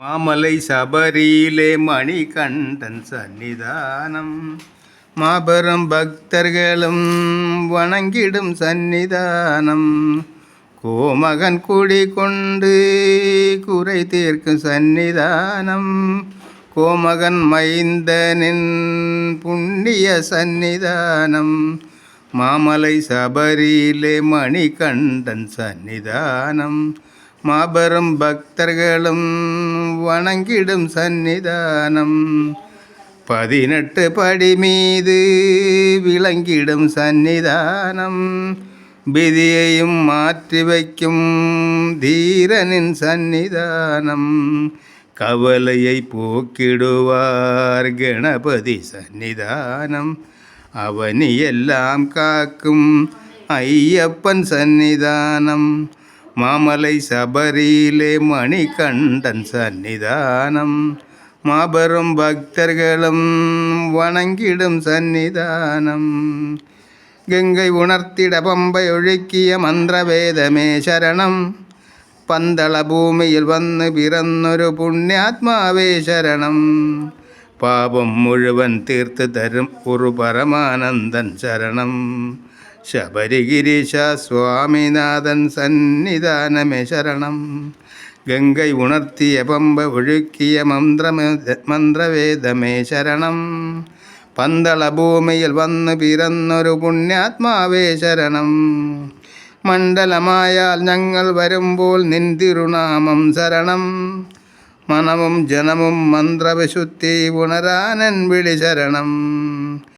മാമലൈ ശബരിയിലെ മണികണ്ഠൻ സന്നിധാനം മാപെറും ഭക്തர்களும் வணங்கிடும் சன்னிதானம். கோமகன் குடிகொண்டு குறை தீர்க்கும் சன்னிதானம். கோமகன் மைந்தனின் புண்ணிய சன்னிதானம். மாமலை சபரியிலே மணிகண்டன் சன்னிதானம் மாபெரும் பக்தர்களும் வணங்கிடும் சன்னிதானம். 18 படி மீது விளங்கிடும் சன்னிதானம். விதியையும் மாற்றி வைக்கும் தீரனின் சன்னிதானம். கவலையை போக்கிடுவார் கணபதி சன்னிதானம். அவனியெல்லாம் காக்கும் ஐயப்பன் சன்னிதானம். மாமலை சபரியிலே மணிகண்டன் சன்னிதானம் மாபெரும் பக்தர்களும் வணங்கிடும் சன்னிதானம். கங்கை உணர்த்திட பம்பை ஒழுக்கிய மந்திரவேதமே சரணம். പന്തള ഭൂമിയിൽ വന്ന് പിറന്നൊരു പുണ്യാത്മാവേ ശരണം. പാപം മുഴുവൻ തീർത്ത് തരും ഒരു പരമാനന്ദൻ ശരണം. ശബരിഗിരീശ സ്വാമിനാഥൻ സന്നിധാനമേ ശരണം. ഗംഗൈ ഉണർത്തിയ പമ്പ ഒഴുക്കിയ മന്ത്രവേദമേ ശരണം. പന്തള ഭൂമിയിൽ വന്ന് പിറന്നൊരു പുണ്യാത്മാവേ ശരണം. മണ്ഡലമായാൽ ഞങ്ങൾ വരുമ്പോൾ നിൻ തിരുനാമം ശരണം. മനവും ജനവും മന്ത്രവിശുദ്ധി ഉണരാനൻ വിളി ശരണം.